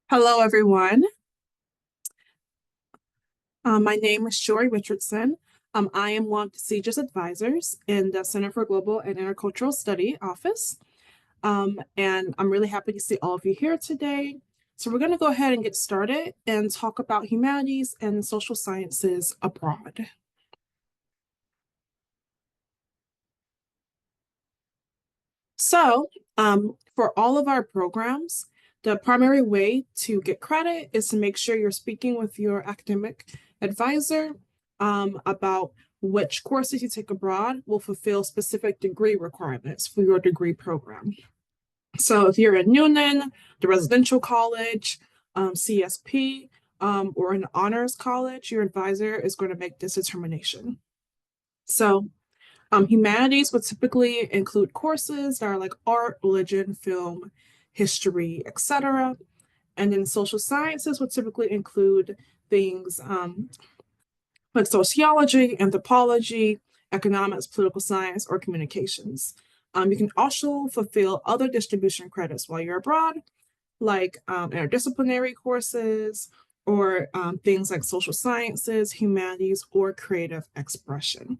Hello, everyone. My name is Shori Richardson. I am one of the CGIS advisors in the Center for Global and Intercultural Study office. And I'm really happy to see all of you here today. So we're going to go ahead and get started and talk about humanities and social sciences abroad. So for all of our programs, the primary way to get credit is to make sure you're speaking with your academic advisor about which courses you take abroad will fulfill specific degree requirements for your degree program. So if you're in Noonan, the residential college, CSP, or an honors college, your advisor is going to make this determination. So humanities would typically include courses that are like art, religion, film, history, etc. And then social sciences would typically include things like sociology, anthropology, economics, political science, or communications. You can also fulfill other distribution credits while you're abroad, like interdisciplinary courses or things like social sciences, humanities, or creative expression.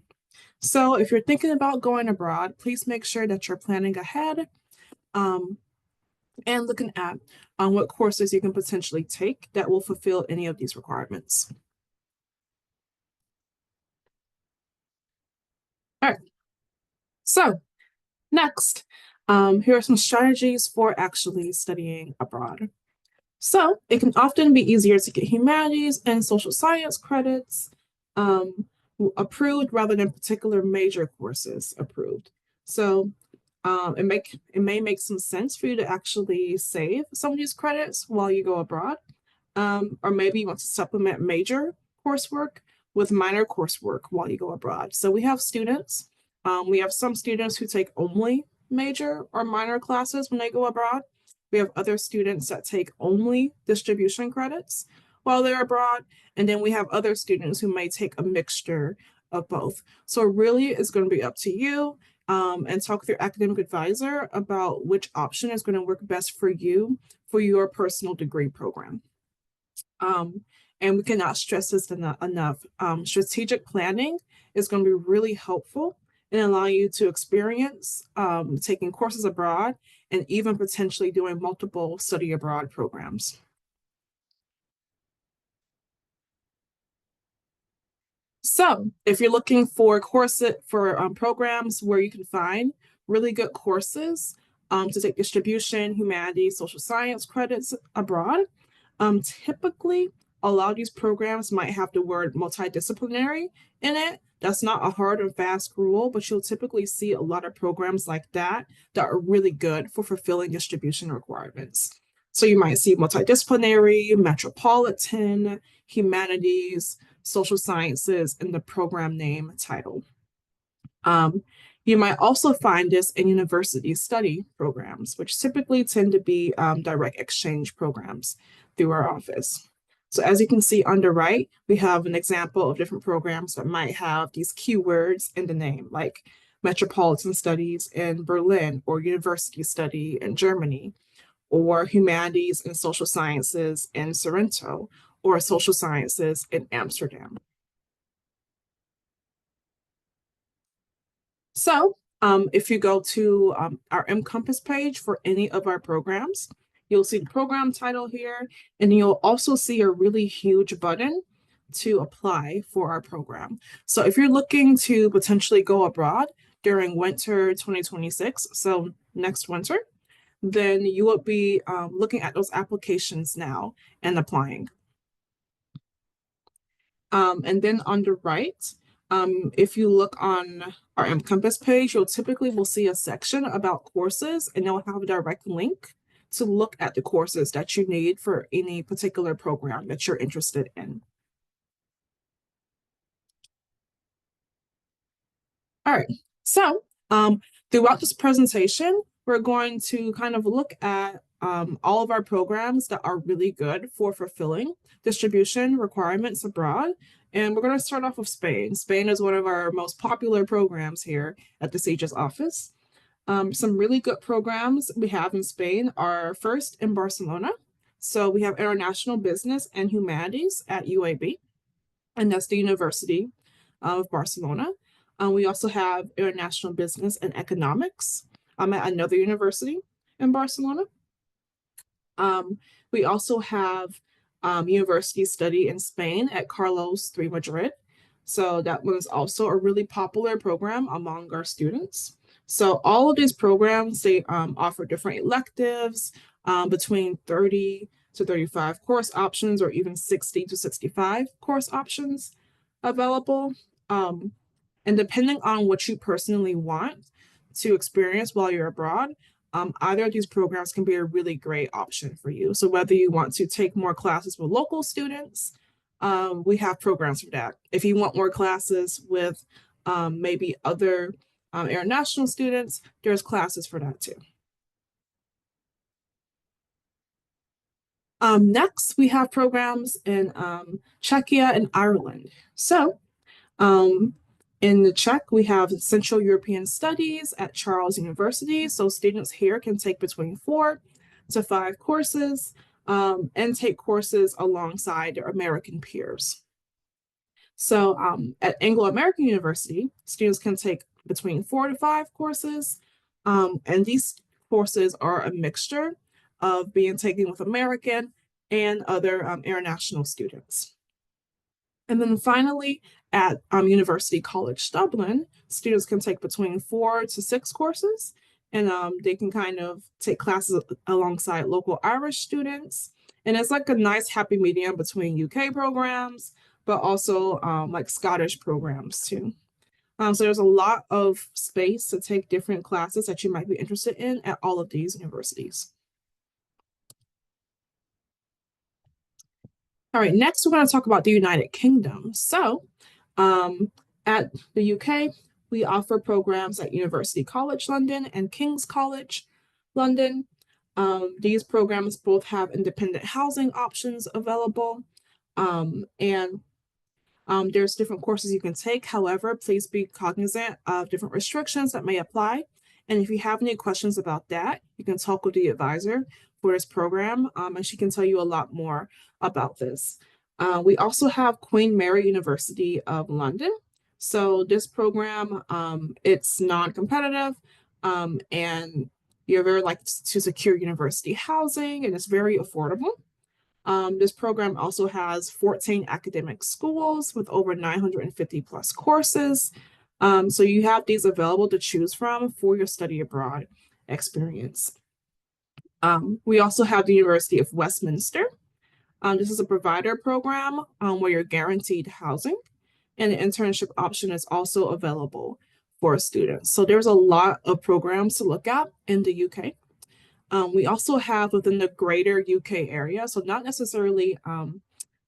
So if you're thinking about going abroad, please make sure that you're planning ahead um, and looking at what courses you can potentially take that will fulfill any of these requirements. All right, so next, here are some strategies for actually studying abroad. So it can often be easier to get humanities and social science credits um, approved rather than particular major courses approved. So it may make some sense for you to actually save some of these credits while you go abroad, or maybe you want to supplement major coursework with minor coursework while you go abroad. So we have some students who take only major or minor classes when they go abroad. We have other students that take only distribution credits while they're abroad. And then we have other students who may take a mixture of both. So it really is going to be up to you and talk with your academic advisor about which option is going to work best for you for your personal degree program. And we cannot stress this enough. Strategic planning is going to be really helpful in allowing you to experience taking courses abroad and even potentially doing multiple study abroad programs. So if you're looking for programs where you can find really good courses to take distribution, humanities, social science credits abroad, typically a lot of these programs might have the word multidisciplinary in it. That's not a hard and fast rule, but you'll typically see a lot of programs like that that are really good for fulfilling distribution requirements. So you might see multidisciplinary, metropolitan, humanities, social sciences in the program name title. Um, you might also find this in university study programs, which typically tend to be direct exchange programs through our office. So as you can see on the right, we have an example of different programs that might have these keywords in the name, like metropolitan studies in Berlin or university study in Germany, or humanities and social sciences in Sorrento, or social sciences in Amsterdam. So if you go to our mCompass page for any of our programs, you'll see the program title here, and you'll also see a really huge button to apply for our program. So if you're looking to potentially go abroad during winter 2026, so next winter, then you will be looking at those applications now and applying. And then on the right, if you look on our mCompass page, you'll typically will see a section about courses, and they'll have a direct link to look at the courses that you need for any particular program that you're interested in. All right, so throughout this presentation, we're going to kind of look at all of our programs that are really good for fulfilling distribution requirements abroad. And we're going to start off with Spain. Spain is one of our most popular programs here at the CGIS office. Some really good programs we have in Spain are first in Barcelona. So we have International Business and Humanities at UAB, and that's the University of Barcelona. We also have International Business and Economics at another university in Barcelona. We also have University Study in Spain at Carlos III Madrid. So that was also a really popular program among our students. So all of these programs, they offer different electives between 30 to 35 course options or even 60 to 65 course options available. Um, and depending on what you personally want to experience while you're abroad, either of these programs can be a really great option for you. So whether you want to take more classes with local students, we have programs for that. If you want more classes with maybe other international students, there's classes for that too. Next, we have programs in Czechia and Ireland. So um, in the Czech, we have Central European Studies at Charles University. So students here can take between 4 to 5 courses and take courses alongside their American peers. So at Anglo-American University, students can take between 4 to 5 courses. And these courses are a mixture of being taken with American and other international students. And then finally, at University College Dublin, students can take between 4 to 6 courses, and they can kind of take classes alongside local Irish students. And it's like a nice happy medium between UK programs, but also like Scottish programs too. So there's a lot of space to take different classes that you might be interested in at all of these universities. All right, next we're going to talk about the United Kingdom. So at the UK, we offer programs at University College London and King's College London. These programs both have independent housing options available, and there's different courses you can take. However, please be cognizant of different restrictions that may apply. And if you have any questions about that, you can talk with the advisor for this program, and she can tell you a lot more about this. We also have Queen Mary University of London. So this program, it's non-competitive, and you're very likely to secure university housing, and it's very affordable. This program also has 14 academic schools with over 950 plus courses. So you have these available to choose from for your study abroad experience. We also have the University of Westminster. This is a provider program where you're guaranteed housing, and the internship option is also available for students. So there's a lot of programs to look at in the UK. We also have within the greater UK area, so not necessarily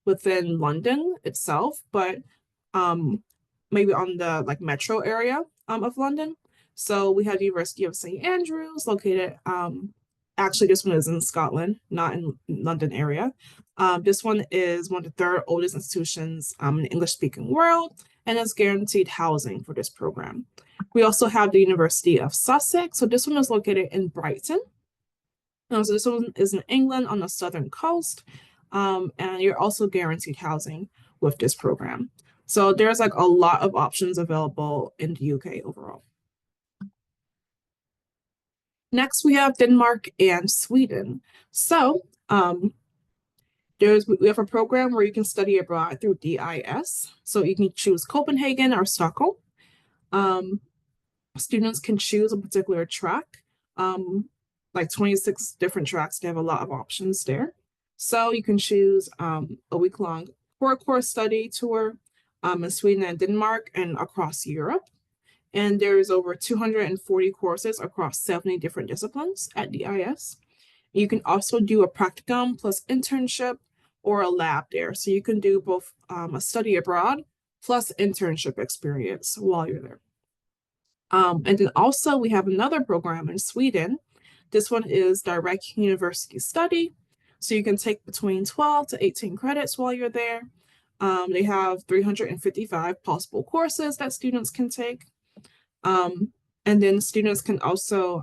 within London itself, but maybe on the like metro area of London. So we have the University of St. Andrews located, actually this one is in Scotland, not in London area. This one is one of the third oldest institutions in the English-speaking world, and is guaranteed housing for this program. We also have the University of Sussex. So this one is located in Brighton. So this one is in England on the southern coast, and you're also guaranteed housing with this program. So there's like a lot of options available in the UK overall. Next, we have Denmark and Sweden. So we have a program where you can study abroad through DIS. So you can choose Copenhagen or Stockholm. Students can choose a particular track. Like 26 different tracks. They have a lot of options there. So you can choose a week-long core course study tour in Sweden and Denmark and across Europe. And there's over 240 courses across 70 different disciplines at DIS. You can also do a practicum plus internship or a lab there. So you can do both a study abroad plus internship experience while you're there. And then also we have another program in Sweden. This one is direct university study. So you can take between 12 to 18 credits while you're there. They have 355 possible courses that students can take. And then students can also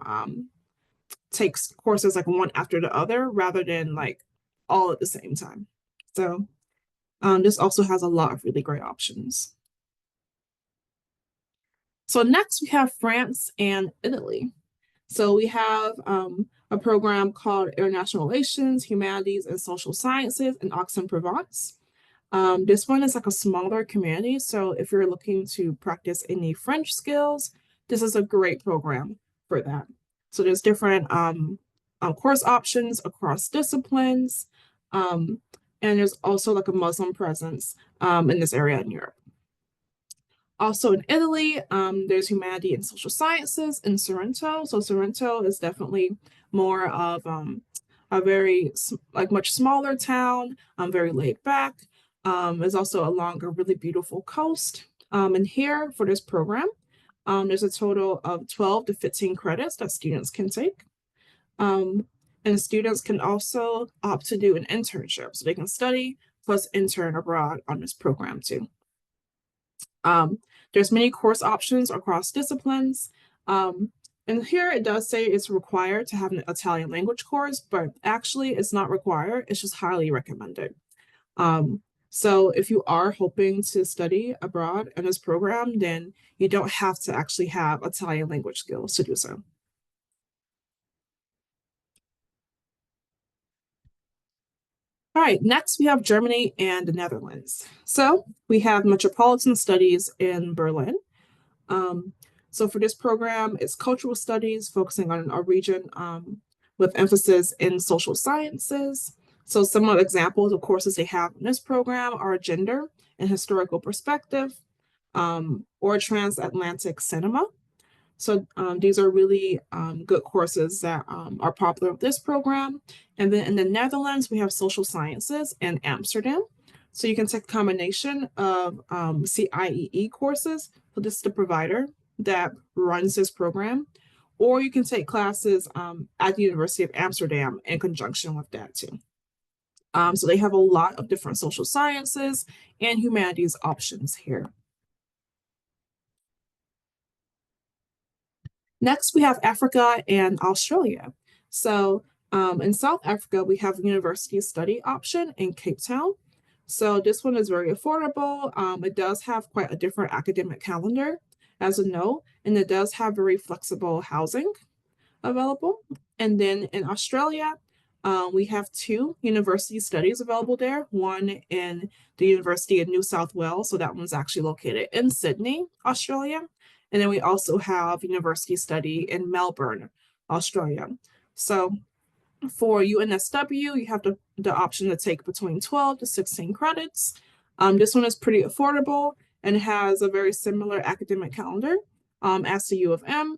take courses like one after the other rather than like all at the same time. So this also has a lot of really great options. So next we have France and Italy. So we have a program called International Relations, Humanities, and Social Sciences in Aix-en-Provence. This one is like a smaller community. So if you're looking to practice any French skills, this is a great program for that. So there's different course options across disciplines. And there's also like a Muslim presence in this area in Europe. Also in Italy, there's Humanity and Social Sciences in Sorrento. So Sorrento is definitely more of a very like much smaller town, very laid back. There's also along a really beautiful coast. And here for this program, there's a total of 12 to 15 credits that students can take. And students can also opt to do an internship, so they can study plus intern abroad on this program too. There's many course options across disciplines. And here it does say it's required to have an Italian language course, but actually it's not required. It's just highly recommended. So if you are hoping to study abroad in this program, then you don't have to actually have Italian language skills to do so. All right, next we have Germany and the Netherlands. So we have metropolitan studies in Berlin. So for this program, it's cultural studies focusing on a region with emphasis in social sciences. So some of the examples of courses they have in this program are gender and historical perspective, or transatlantic cinema. So these are really good courses that are popular with this program. And then in the Netherlands, we have social sciences in Amsterdam. So you can take a combination of CIEE courses. So this is the provider that runs this program. Or you can take classes at the University of Amsterdam in conjunction with that too. So they have a lot of different social sciences and humanities options here. Next, we have Africa and Australia. So in South Africa, we have a university study option in Cape Town. So this one is very affordable. It does have quite a different academic calendar, as a note, and it does have very flexible housing available. And then in Australia, we have two university studies available there. One in the University of New South Wales, so that one's actually located in Sydney, Australia. And then we also have university study in Melbourne, Australia. So for UNSW, you have the option to take between 12 to 16 credits. This one is pretty affordable and has a very similar academic calendar as the U of M.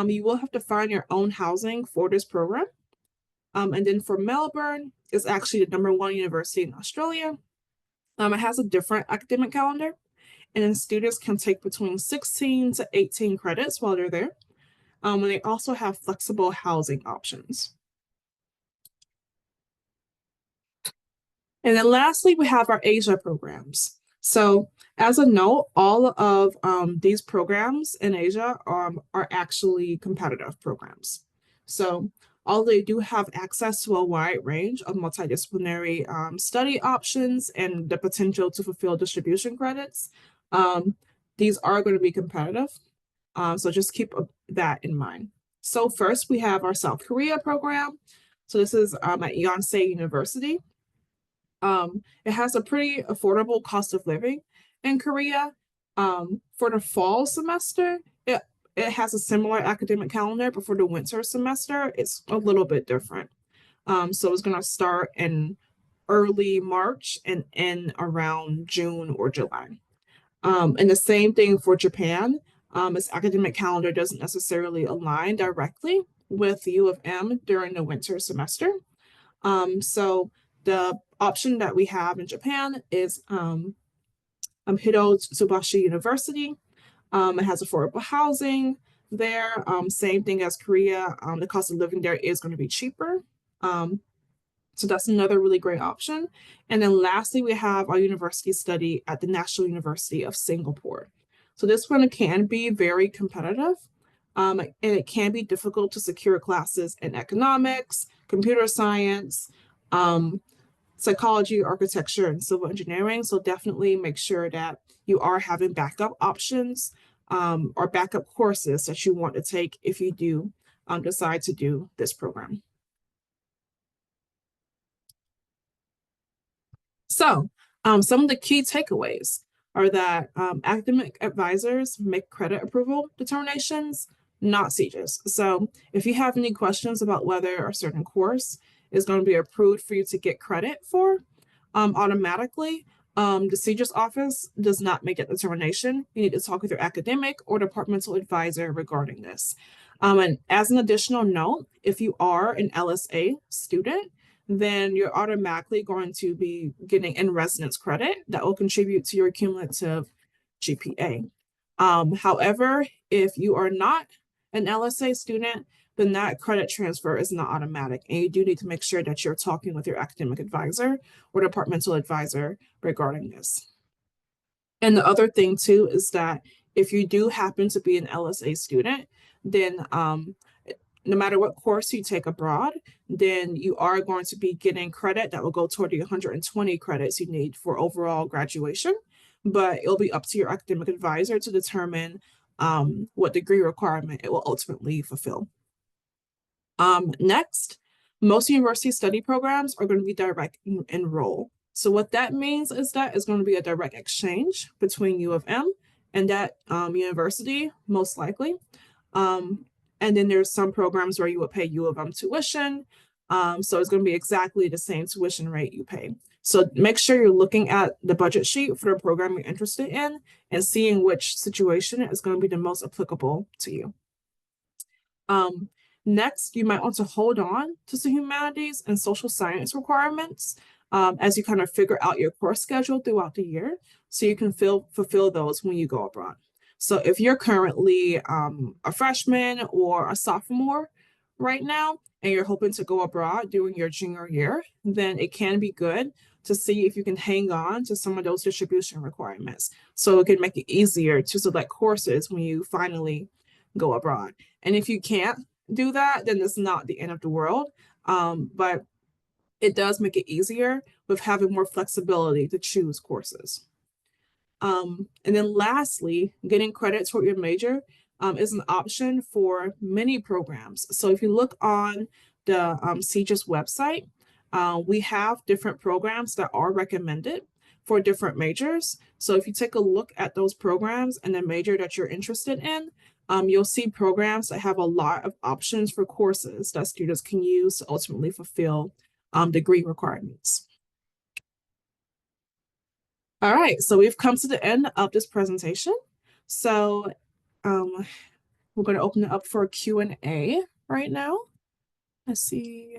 You will have to find your own housing for this program. And then for Melbourne, it's actually the #1 university in Australia. It has a different academic calendar, and then students can take between 16 to 18 credits while they're there. And they also have flexible housing options. And then lastly, we have our Asia programs. So as a note, all of these programs in Asia are actually competitive programs. So although they do have access to a wide range of multidisciplinary study options and the potential to fulfill distribution credits, these are going to be competitive. So just keep that in mind. So first, we have our South Korea program. So this is at Yonsei University. It has a pretty affordable cost of living in Korea. For the fall semester, it has a similar academic calendar, but for the winter semester, it's a little bit different. So it's going to start in early March and end around June or July. And the same thing for Japan. Its academic calendar doesn't necessarily align directly with U of M during the winter semester. So the option that we have in Japan is Hitotsubashi University. It has affordable housing there. Same thing as Korea. The cost of living there is going to be cheaper. So that's another really great option. And then lastly, we have our university study at the National University of Singapore. So this one can be very competitive. And it can be difficult to secure classes in economics, computer science, psychology, architecture, and civil engineering. So definitely make sure that you are having backup options or backup courses that you want to take if you do decide to do this program. So, some of the key takeaways are that academic advisors make credit approval determinations, not CGIS. So, if you have any questions about whether a certain course is going to be approved for you to get credit for automatically, the CGIS office does not make that determination. You need to talk with your academic or departmental advisor regarding this. And as an additional note, if you are an LSA student, then you're automatically going to be getting in residence credit that will contribute to your cumulative GPA. However, if you are not an LSA student, then that credit transfer is not automatic. And you do need to make sure that you're talking with your academic advisor or departmental advisor regarding this. And the other thing too is that if you do happen to be an LSA student, then no matter what course you take abroad, then you are going to be getting credit that will go toward the 120 credits you need for overall graduation. But it'll be up to your academic advisor to determine what degree requirement it will ultimately fulfill. Next, most university study programs are going to be direct enroll. So what that means is that it's going to be a direct exchange between U of M and that university, most likely. And then there's some programs where you would pay U of M tuition. So it's going to be exactly the same tuition rate you pay. So make sure you're looking at the budget sheet for the program you're interested in and seeing which situation is going to be the most applicable to you. Next, you might want to hold on to some humanities and social science requirements as you kind of figure out your course schedule throughout the year so you can fulfill those when you go abroad. So if you're currently a freshman or a sophomore right now and you're hoping to go abroad during your junior year, then it can be good to see if you can hang on to some of those distribution requirements so it can make it easier to select courses when you finally go abroad. And if you can't do that, then it's not the end of the world. But it does make it easier with having more flexibility to choose courses. And then lastly, getting credit toward your major is an option for many programs. So if you look on the CGIS website, we have different programs that are recommended for different majors. So if you take a look at those programs and the major that you're interested in, you'll see programs that have a lot of options for courses that students can use to ultimately fulfill degree requirements. All right, so we've come to the end of this presentation. So we're going to open it up for a Q&A right now. Let's see.